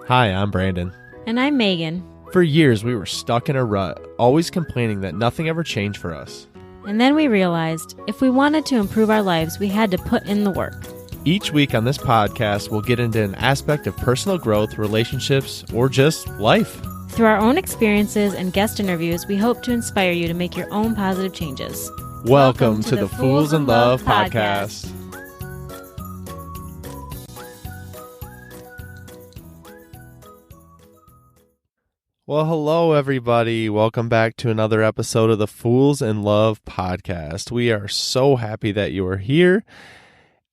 Hi, I'm Brandon. And I'm Megan. For years, we were stuck in a rut, always complaining that nothing ever changed for us. And then we realized if we wanted to improve our lives, we had to put in the work. Each week on this podcast, we'll get into an aspect of personal growth, relationships, or just life. Through our own experiences and guest interviews, we hope to inspire you to make your own positive changes. Welcome to the Fools in Love podcast. Well, hello, everybody. Welcome back to another episode of the Fools in Love podcast. We are so happy that you are here.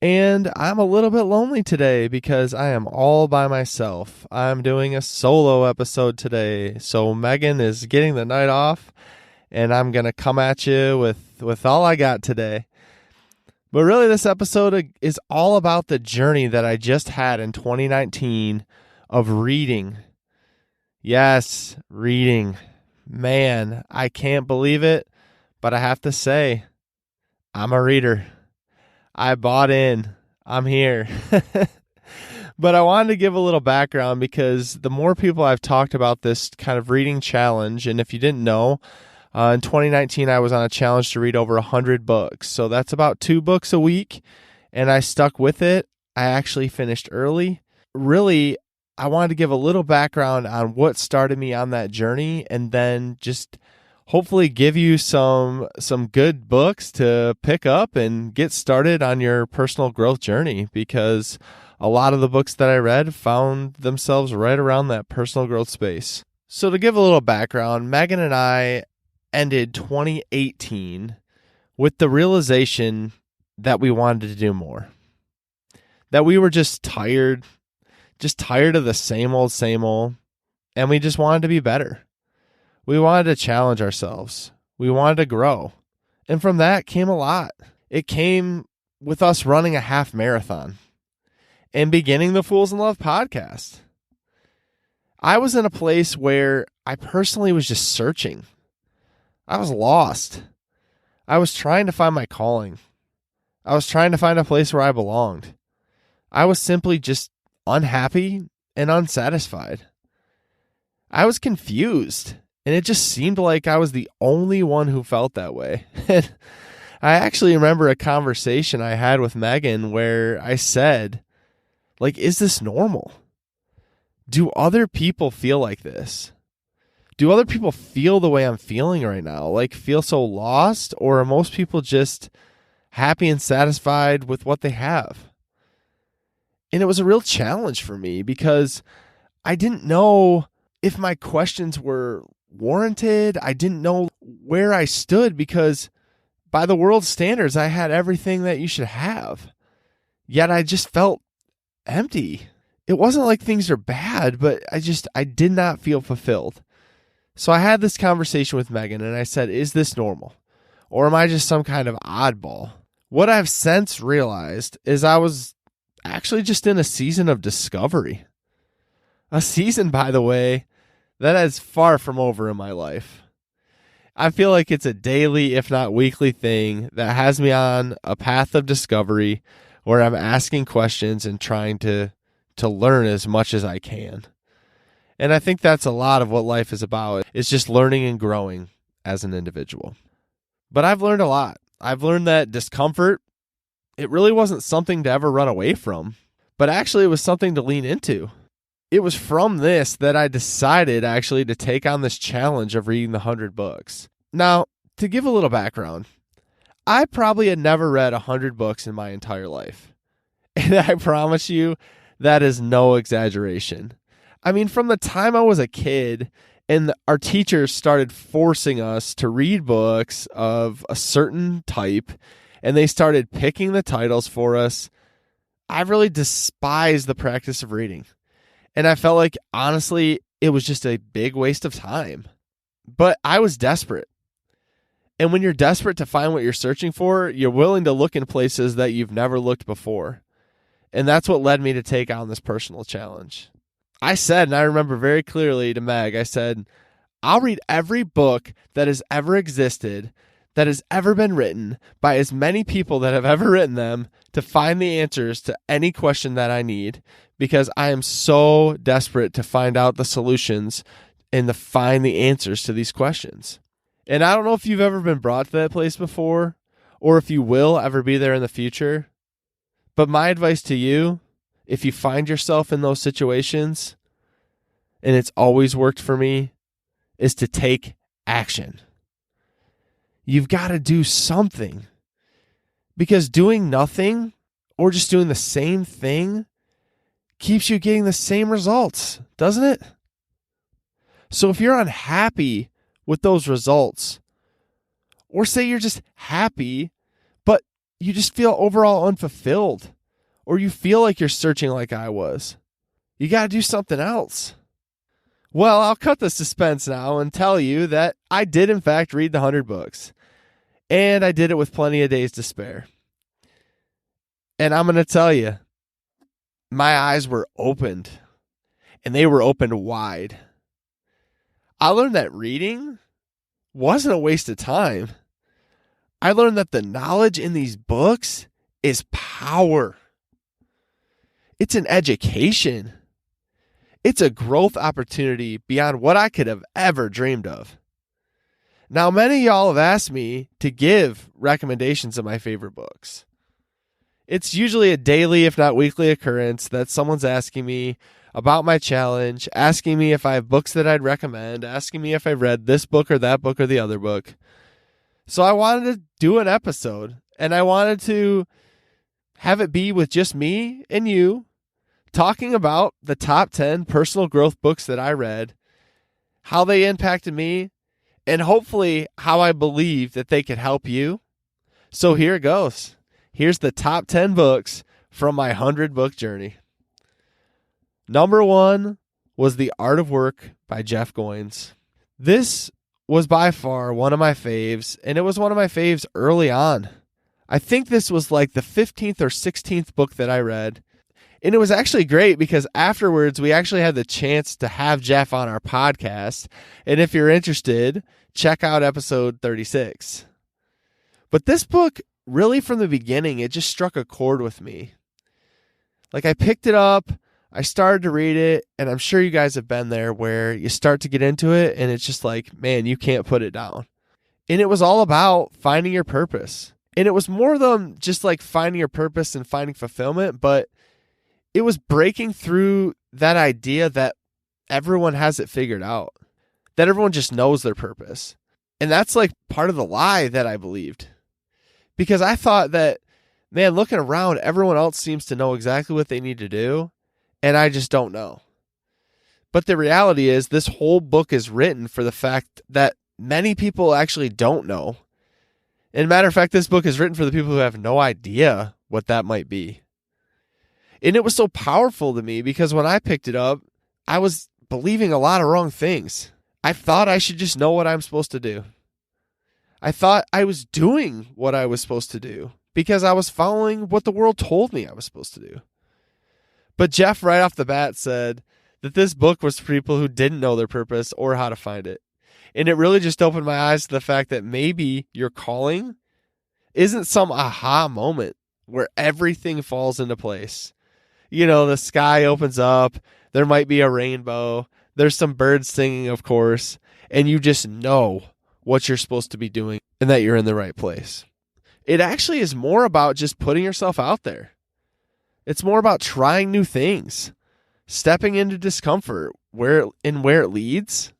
And I'm a little bit lonely today because I am all by myself. I'm doing a solo episode today. So Megan is getting the night off, and I'm going to come at you with all I got today. But really, this episode is all about the journey that I just had in 2019 of reading. Yes, reading. Man, I can't believe it, but I have to say, I'm a reader. I bought in. I'm here. But I wanted to give a little background because the more people I've talked about this kind of reading challenge, and if you didn't know, in 2019 I was on a challenge to read over 100 books. So that's about 2 books a week, and I stuck with it. I actually finished early. Really, I wanted to give a little background on what started me on that journey, and then just hopefully give you some good books to pick up and get started on your personal growth journey, because a lot of the books that I read found themselves right around that personal growth space. So to give a little background, Megan and I ended 2018 with the realization that we wanted to do more, that we were just tired of the same old, and we just wanted to be better. We wanted to challenge ourselves. We wanted to grow. And from that came a lot. It came with us running a half marathon and beginning the Fools in Love podcast. I was in a place where I personally was just searching. I was lost. I was trying to find my calling. I was trying to find a place where I belonged. I was simply just unhappy and unsatisfied. I was confused, and it just seemed like I was the only one who felt that way. And I actually remember a conversation I had with Megan where I said, is this normal? Do other people feel like this? Do other people feel the way I'm feeling right now? Feel so lost? Or are most people just happy and satisfied with what they have? And it was a real challenge for me because I didn't know if my questions were warranted. I didn't know where I stood because by the world's standards, I had everything that you should have. Yet I just felt empty. It wasn't like things are bad, but I did not feel fulfilled. So I had this conversation with Megan and I said, is this normal? Or am I just some kind of oddball? What I've since realized is I was actually just in a season of discovery. A season, by the way, that is far from over in my life. I feel like it's a daily, if not weekly thing that has me on a path of discovery where I'm asking questions and trying to learn as much as I can. And I think that's a lot of what life is about. It's just learning and growing as an individual. But I've learned a lot. I've learned that discomfort, it really wasn't something to ever run away from, but actually it was something to lean into. It was from this that I decided actually to take on this challenge of reading the 100 books. Now, to give a little background, I probably had never read 100 books in my entire life. And I promise you, that is no exaggeration. I mean, from the time I was a kid and our teachers started forcing us to read books of a certain type, and they started picking the titles for us, I really despised the practice of reading. And I felt like, honestly, it was just a big waste of time. But I was desperate. And when you're desperate to find what you're searching for, you're willing to look in places that you've never looked before. And that's what led me to take on this personal challenge. I said, and I remember very clearly to Meg, I said, I'll read every book that has ever existed, that has ever been written by as many people that have ever written them, to find the answers to any question that I need because I am so desperate to find out the solutions and to find the answers to these questions. And I don't know if you've ever been brought to that place before or if you will ever be there in the future. But my advice to you, if you find yourself in those situations, and it's always worked for me, is to take action. You've got to do something. Because doing nothing or just doing the same thing keeps you getting the same results, doesn't it? So if you're unhappy with those results, or say you're just happy, but you just feel overall unfulfilled, or you feel like you're searching like I was, you got to do something else. Well, I'll cut the suspense now and tell you that I did in fact read the 100 books. And I did it with plenty of days to spare. And I'm going to tell you, my eyes were opened. And they were opened wide. I learned that reading wasn't a waste of time. I learned that the knowledge in these books is power. It's an education. It's a growth opportunity beyond what I could have ever dreamed of. Now, many of y'all have asked me to give recommendations of my favorite books. It's usually a daily, if not weekly occurrence that someone's asking me about my challenge, asking me if I have books that I'd recommend, asking me if I've read this book or that book or the other book. So I wanted to do an episode, and I wanted to have it be with just me and you talking about the top 10 personal growth books that I read, how they impacted me, and hopefully how I believe that they could help you. So here it goes. Here's the top 10 books from my 100-book journey. Number 1 was The Art of Work by Jeff Goins. This was by far one of my faves, and it was one of my faves early on. I think this was like the 15th or 16th book that I read. And it was actually great because afterwards we actually had the chance to have Jeff on our podcast. And if you're interested, check out episode 36. But this book, really from the beginning, it just struck a chord with me. Like I picked it up, I started to read it, and I'm sure you guys have been there where you start to get into it and it's just like, man, you can't put it down. And it was all about finding your purpose. And it was more than just like finding your purpose and finding fulfillment, but it was breaking through that idea that everyone has it figured out, that everyone just knows their purpose. And that's like part of the lie that I believed. Because I thought that, man, looking around, everyone else seems to know exactly what they need to do, and I just don't know. But the reality is this whole book is written for the fact that many people actually don't know. And matter of fact, this book is written for the people who have no idea what that might be. And it was so powerful to me because when I picked it up, I was believing a lot of wrong things. I thought I should just know what I'm supposed to do. I thought I was doing what I was supposed to do because I was following what the world told me I was supposed to do. But Jeff, right off the bat, said that this book was for people who didn't know their purpose or how to find it. And it really just opened my eyes to the fact that maybe your calling isn't some aha moment where everything falls into place. You know, the sky opens up, there might be a rainbow, there's some birds singing, of course, and you just know what you're supposed to be doing and that you're in the right place. It actually is more about just putting yourself out there. It's more about trying new things, stepping into discomfort where it leads,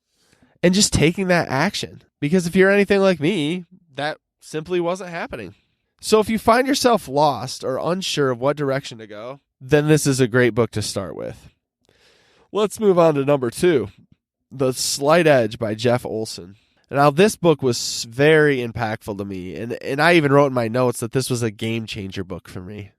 and just taking that action. Because if you're anything like me, that simply wasn't happening. So if you find yourself lost or unsure of what direction to go, then this is a great book to start with. Let's move on to number 2, The Slight Edge by Jeff Olson. Now, this book was very impactful to me, and I even wrote in my notes that this was a game-changer book for me.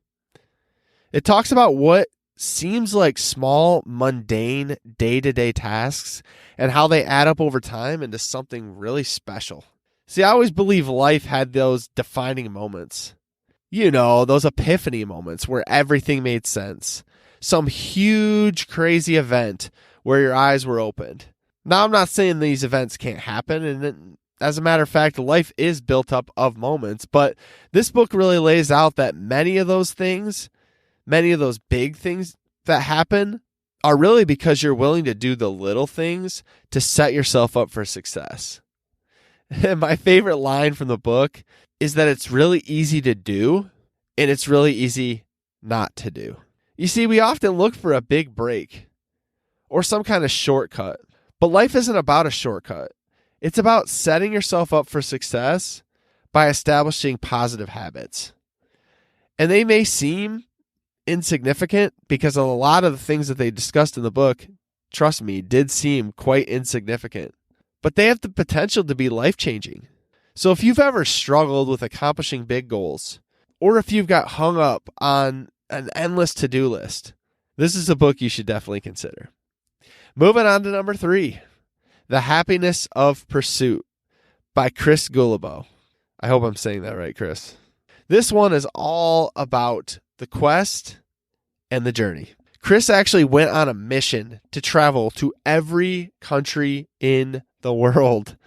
It talks about what seems like small, mundane, day-to-day tasks and how they add up over time into something really special. See, I always believe life had those defining moments. You know, those epiphany moments where everything made sense. Some huge, crazy event where your eyes were opened. Now, I'm not saying these events can't happen, and As a matter of fact, life is built up of moments, but this book really lays out that many of those things, many of those big things that happen are really because you're willing to do the little things to set yourself up for success. And my favorite line from the book is that it's really easy to do and it's really easy not to do. You see, we often look for a big break or some kind of shortcut, but life isn't about a shortcut. It's about setting yourself up for success by establishing positive habits. And they may seem insignificant because a lot of the things that they discussed in the book, trust me, did seem quite insignificant. But they have the potential to be life-changing. So if you've ever struggled with accomplishing big goals, or if you've got hung up on an endless to-do list, this is a book you should definitely consider. Moving on to number 3. The Happiness of Pursuit by Chris Guillebeau. I hope I'm saying that right, Chris. This one is all about the quest and the journey. Chris actually went on a mission to travel to every country in the world,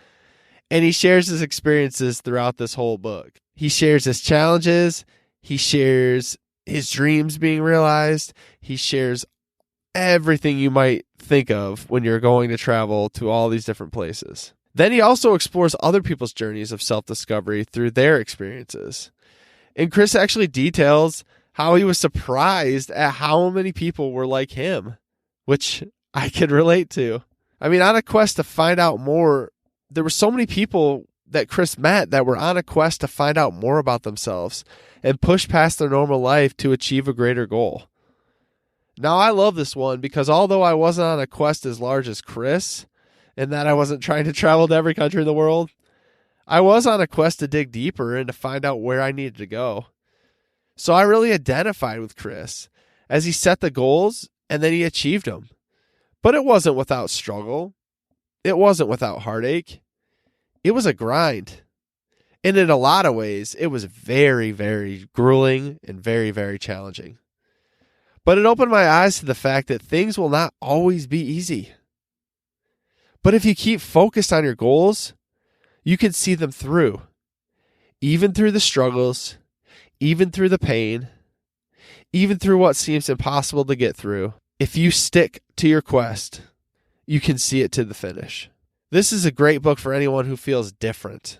and he shares his experiences throughout this whole book. He shares his challenges. He shares his dreams being realized. He shares everything you might think of when you're going to travel to all these different places. Then he also explores other people's journeys of self-discovery through their experiences. And Chris actually details how he was surprised at how many people were like him, which I could relate to. I mean, on a quest to find out more, there were so many people that Chris met that were on a quest to find out more about themselves and push past their normal life to achieve a greater goal. Now, I love this one because although I wasn't on a quest as large as Chris, and that I wasn't trying to travel to every country in the world, I was on a quest to dig deeper and to find out where I needed to go. So I really identified with Chris as he set the goals and then he achieved them. But it wasn't without struggle. It wasn't without heartache. It was a grind. And in a lot of ways, it was very, very grueling and very, very challenging. But it opened my eyes to the fact that things will not always be easy. But if you keep focused on your goals, you can see them through. Even through the struggles, even through the pain, even through what seems impossible to get through. If you stick to your quest, you can see it to the finish. This is a great book for anyone who feels different,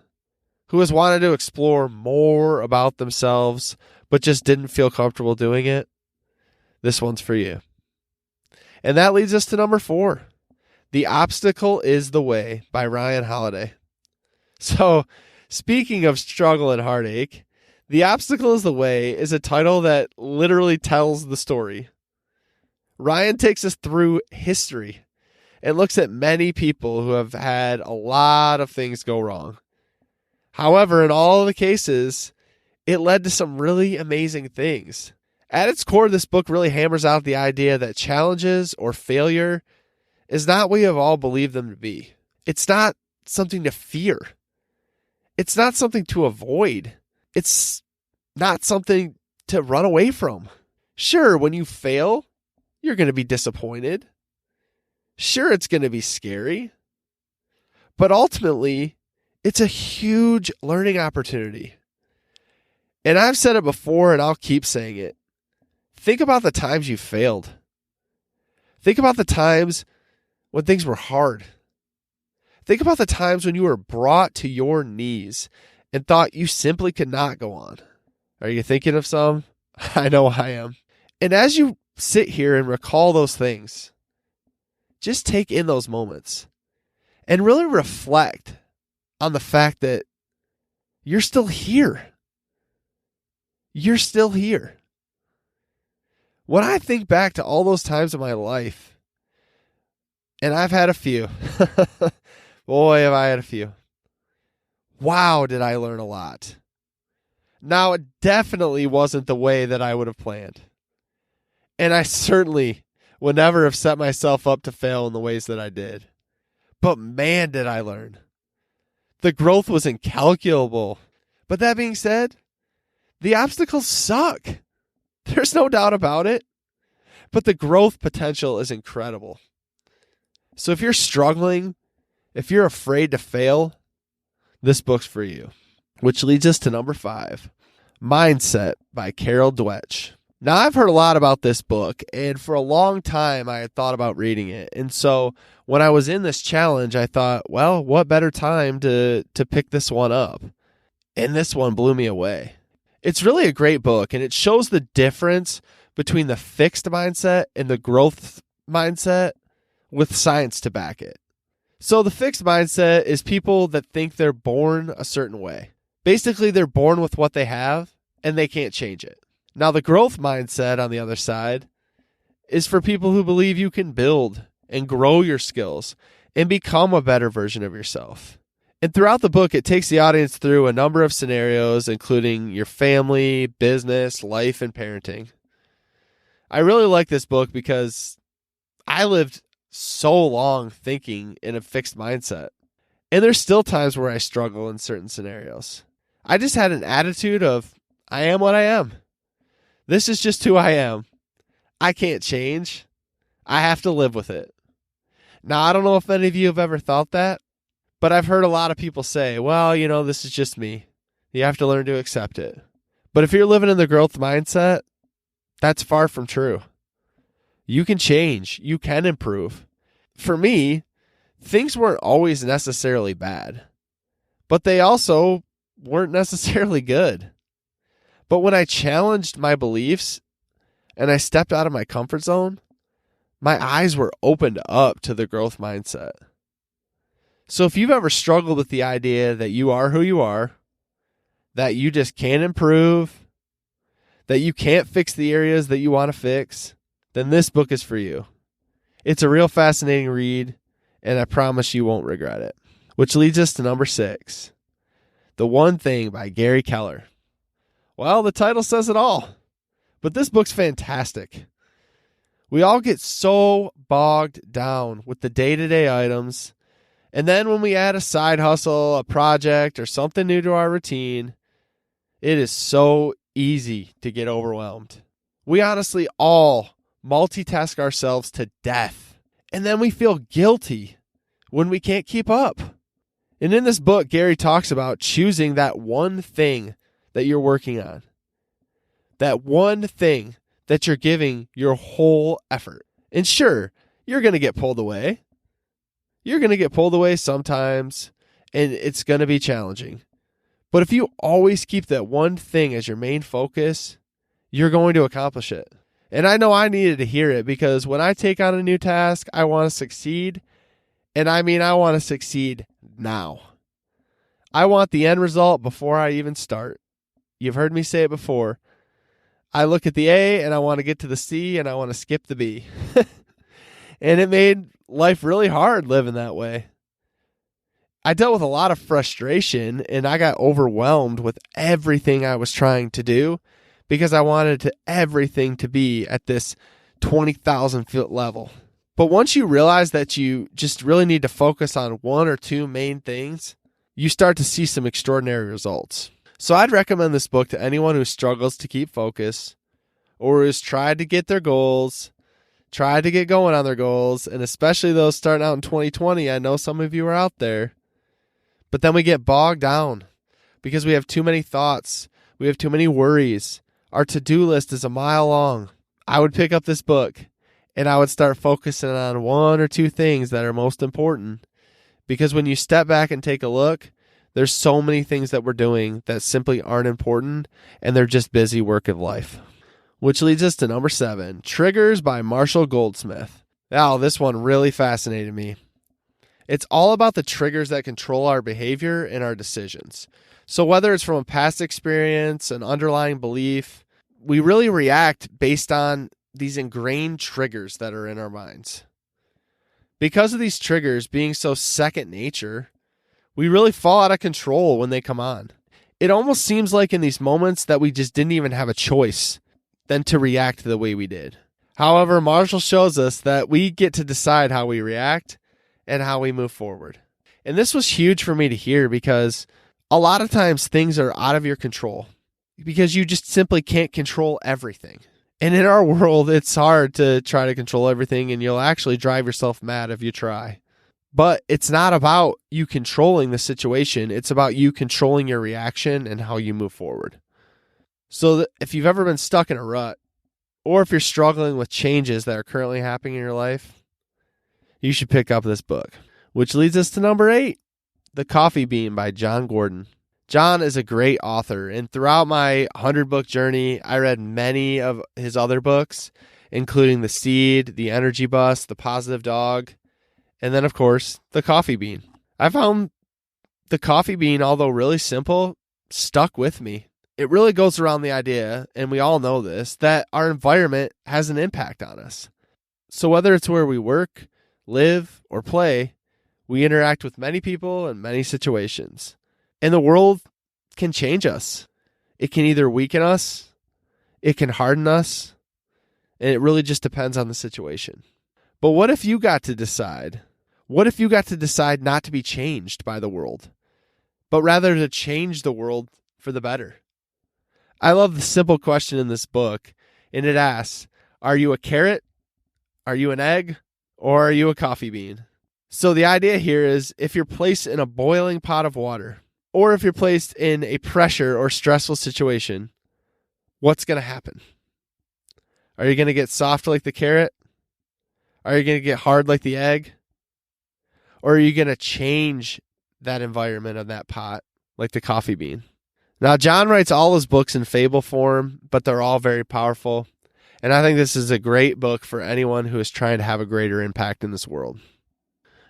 who has wanted to explore more about themselves, but just didn't feel comfortable doing it. This one's for you. And that leads us to number 4. The Obstacle is the Way by Ryan Holiday. So, speaking of struggle and heartache, The Obstacle is the Way is a title that literally tells the story. Ryan takes us through history and looks at many people who have had a lot of things go wrong. However, in all of the cases, it led to some really amazing things. At its core, this book really hammers out the idea that challenges or failure is not what we have all believed them to be. It's not something to fear. It's not something to avoid. It's not something to run away from. Sure, when you fail, you're going to be disappointed. Sure, it's going to be scary. But ultimately, it's a huge learning opportunity. And I've said it before, and I'll keep saying it. Think about the times you failed. Think about the times when things were hard. Think about the times when you were brought to your knees and thought you simply could not go on. Are you thinking of some? I know I am. And as you sit here and recall those things, just take in those moments and really reflect on the fact that you're still here. You're still here. When I think back to all those times in my life, and I've had a few, boy, have I had a few. Wow, did I learn a lot. Now, it definitely wasn't the way that I would have planned. And I certainly would never have set myself up to fail in the ways that I did. But man, did I learn. The growth was incalculable. But that being said, the obstacles suck. There's no doubt about it. But the growth potential is incredible. So if you're struggling, if you're afraid to fail, this book's for you. Which leads us to number 5, Mindset by Carol Dweck. Now, I've heard a lot about this book, and for a long time, I had thought about reading it. And so when I was in this challenge, I thought, well, what better time to pick this one up? And this one blew me away. It's really a great book, and it shows the difference between the fixed mindset and the growth mindset with science to back it. So the fixed mindset is people that think they're born a certain way. Basically, they're born with what they have, and they can't change it. Now, the growth mindset, on the other side, is for people who believe you can build and grow your skills and become a better version of yourself. And throughout the book, it takes the audience through a number of scenarios, including your family, business, life, and parenting. I really like this book because I lived so long thinking in a fixed mindset. And there's still times where I struggle in certain scenarios. I just had an attitude of, I am what I am. This is just who I am. I can't change. I have to live with it. Now, I don't know if any of you have ever thought that, but I've heard a lot of people say, well, this is just me. You have to learn to accept it. But if you're living in the growth mindset, that's far from true. You can change. You can improve. For me, things weren't always necessarily bad, but they also weren't necessarily good. But when I challenged my beliefs and I stepped out of my comfort zone, my eyes were opened up to the growth mindset. So if you've ever struggled with the idea that you are who you are, that you just can't improve, that you can't fix the areas that you want to fix, then this book is for you. It's a real fascinating read, and I promise you won't regret it. Which leads us to number 6, The One Thing by Gary Keller. Well, the title says it all, but this book's fantastic. We all get so bogged down with the day-to-day items, and then when we add a side hustle, a project, or something new to our routine, it is so easy to get overwhelmed. We honestly all multitask ourselves to death, and then we feel guilty when we can't keep up. And in this book, Gary talks about choosing that one thing that you're working on, that one thing that you're giving your whole effort. And sure, you're going to get pulled away. You're going to get pulled away sometimes, and it's going to be challenging. But if you always keep that one thing as your main focus, you're going to accomplish it. And I know I needed to hear it because when I take on a new task, I want to succeed. And I want to succeed now. I want the end result before I even start. You've heard me say it before. I look at the A and I want to get to the C and I want to skip the B. And it made life really hard living that way. I dealt with a lot of frustration and I got overwhelmed with everything I was trying to do because I wanted everything to be at this 20,000 foot level. But once you realize that you just really need to focus on one or two main things, you start to see some extraordinary results. So I'd recommend this book to anyone who struggles to keep focus or who's tried to get their goals, tried to get going on their goals, and especially those starting out in 2020. I know some of you are out there. But then we get bogged down because we have too many thoughts. We have too many worries. Our to-do list is a mile long. I would pick up this book and I would start focusing on one or two things that are most important. Because when you step back and take a look, there's so many things that we're doing that simply aren't important, and they're just busy work of life. Which leads us to number 7, Triggers by Marshall Goldsmith. Now, this one really fascinated me. It's all about the triggers that control our behavior and our decisions. So whether it's from a past experience, an underlying belief, we really react based on these ingrained triggers that are in our minds. Because of these triggers being so second nature, we really fall out of control when they come on. It almost seems like in these moments that we just didn't even have a choice than to react the way we did. However, Marshall shows us that we get to decide how we react and how we move forward. And this was huge for me to hear because a lot of times things are out of your control because you just simply can't control everything. And in our world, it's hard to try to control everything, and you'll actually drive yourself mad if you try. But it's not about you controlling the situation. It's about you controlling your reaction and how you move forward. So if you've ever been stuck in a rut, or if you're struggling with changes that are currently happening in your life, you should pick up this book. Which leads us to number 8, The Coffee Bean by Jon Gordon. Jon is a great author, and throughout my 100-book journey, I read many of his other books, including The Seed, The Energy Bus, The Positive Dog, and then, of course, The Coffee Bean. I found The Coffee Bean, although really simple, stuck with me. It really goes around the idea, and we all know this, that our environment has an impact on us. So whether it's where we work, live, or play, we interact with many people and many situations. And the world can change us. It can either weaken us, it can harden us, and it really just depends on the situation. But what if you got to decide? What if you got to decide not to be changed by the world, but rather to change the world for the better? I love the simple question in this book, and it asks, are you a carrot, are you an egg, or are you a coffee bean? So the idea here is if you're placed in a boiling pot of water, or if you're placed in a pressure or stressful situation, what's going to happen? Are you going to get soft like the carrot? Are you going to get hard like the egg? Or are you going to change that environment of that pot like the coffee bean? Now, Jon writes all his books in fable form, but they're all very powerful. And I think this is a great book for anyone who is trying to have a greater impact in this world.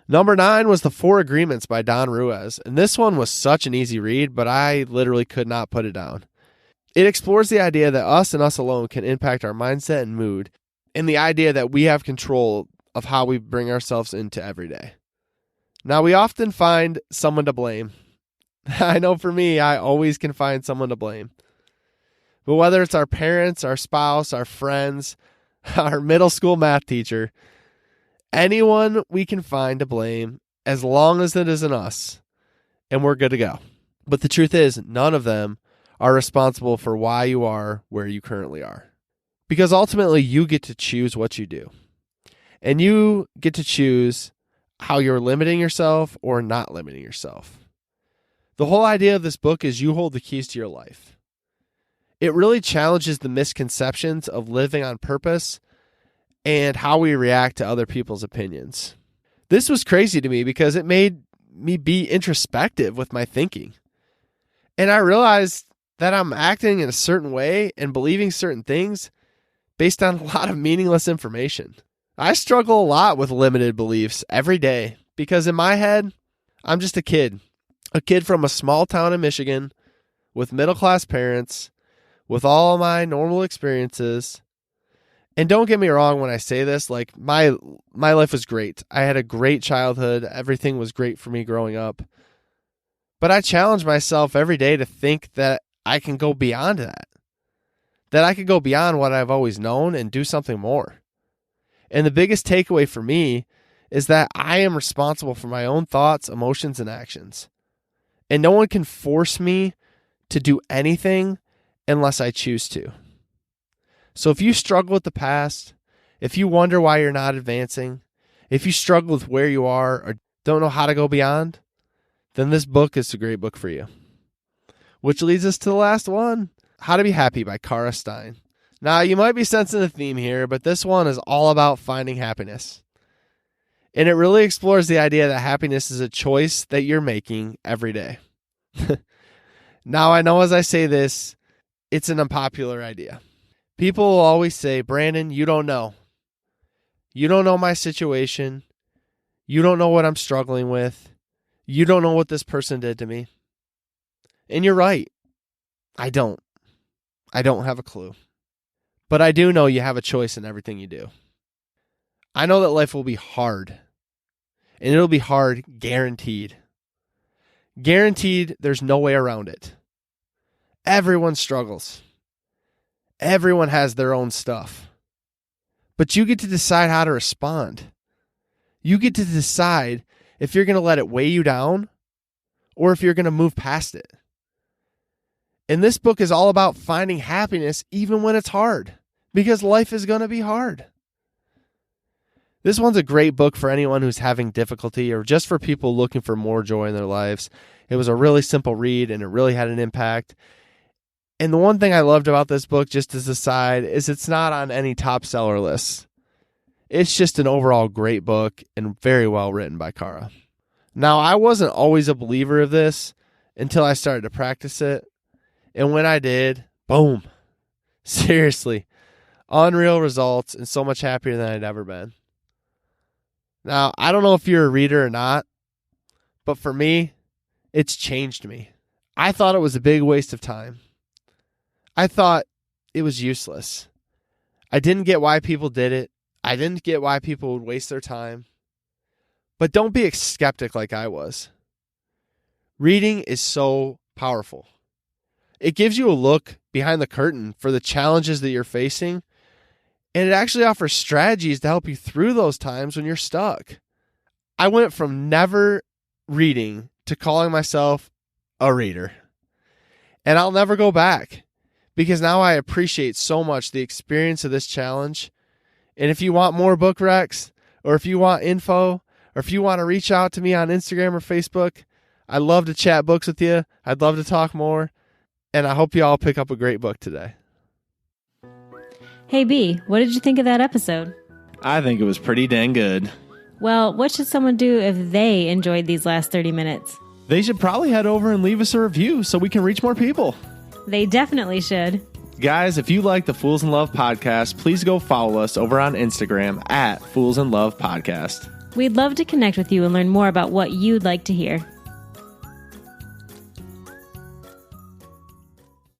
Number 9 was The 4 Agreements by Don Ruiz. And this one was such an easy read, but I literally could not put it down. It explores the idea that us and us alone can impact our mindset and mood, and the idea that we have control of how we bring ourselves into every day. Now, we often find someone to blame. I know for me, I always can find someone to blame. But whether it's our parents, our spouse, our friends, our middle school math teacher, anyone we can find to blame as long as it isn't us, and we're good to go. But the truth is, none of them are responsible for why you are where you currently are. Because ultimately, you get to choose what you do. And you get to choose how you're limiting yourself or not limiting yourself. The whole idea of this book is you hold the keys to your life. It really challenges the misconceptions of living on purpose and how we react to other people's opinions. This was crazy to me because it made me be introspective with my thinking. And I realized that I'm acting in a certain way and believing certain things based on a lot of meaningless information. I struggle a lot with limited beliefs every day because in my head, I'm just a kid from a small town in Michigan with middle-class parents, with all my normal experiences. And don't get me wrong when I say this, like my life was great. I had a great childhood. Everything was great for me growing up. But I challenge myself every day to think that I can go beyond that I could go beyond what I've always known and do something more. And the biggest takeaway for me is that I am responsible for my own thoughts, emotions, and actions. And no one can force me to do anything unless I choose to. So if you struggle with the past, if you wonder why you're not advancing, if you struggle with where you are or don't know how to go beyond, then this book is a great book for you. Which leads us to the last one, How to Be Happy by Kara Stein. Now, you might be sensing a theme here, but this one is all about finding happiness. And it really explores the idea that happiness is a choice that you're making every day. Now, I know as I say this, it's an unpopular idea. People will always say, Brandon, you don't know. You don't know my situation. You don't know what I'm struggling with. You don't know what this person did to me. And you're right. I don't have a clue. But I do know you have a choice in everything you do. I know that life will be hard. And it'll be hard, guaranteed. Guaranteed, there's no way around it. Everyone struggles. Everyone has their own stuff. But you get to decide how to respond. You get to decide if you're going to let it weigh you down or if you're going to move past it. And this book is all about finding happiness even when it's hard, because life is going to be hard. This one's a great book for anyone who's having difficulty or just for people looking for more joy in their lives. It was a really simple read and it really had an impact. And the one thing I loved about this book, just as a side, is it's not on any top seller lists. It's just an overall great book and very well written by Kara. Now, I wasn't always a believer of this until I started to practice it. And when I did, boom. Seriously, unreal results and so much happier than I'd ever been. Now, I don't know if you're a reader or not, but for me, it's changed me. I thought it was a big waste of time. I thought it was useless. I didn't get why people did it. I didn't get why people would waste their time. But don't be a skeptic like I was. Reading is so powerful. It gives you a look behind the curtain for the challenges that you're facing, and it actually offers strategies to help you through those times when you're stuck. I went from never reading to calling myself a reader. And I'll never go back because now I appreciate so much the experience of this challenge. And if you want more book recs, or if you want info, or if you want to reach out to me on Instagram or Facebook, I'd love to chat books with you. I'd love to talk more. And I hope you all pick up a great book today. Hey B, what did you think of that episode? I think it was pretty dang good. Well, what should someone do if they enjoyed these last 30 minutes? They should probably head over and leave us a review so we can reach more people. They definitely should. Guys, if you like the Fools in Love podcast, please go follow us over on Instagram at Fools in Love Podcast. We'd love to connect with you and learn more about what you'd like to hear.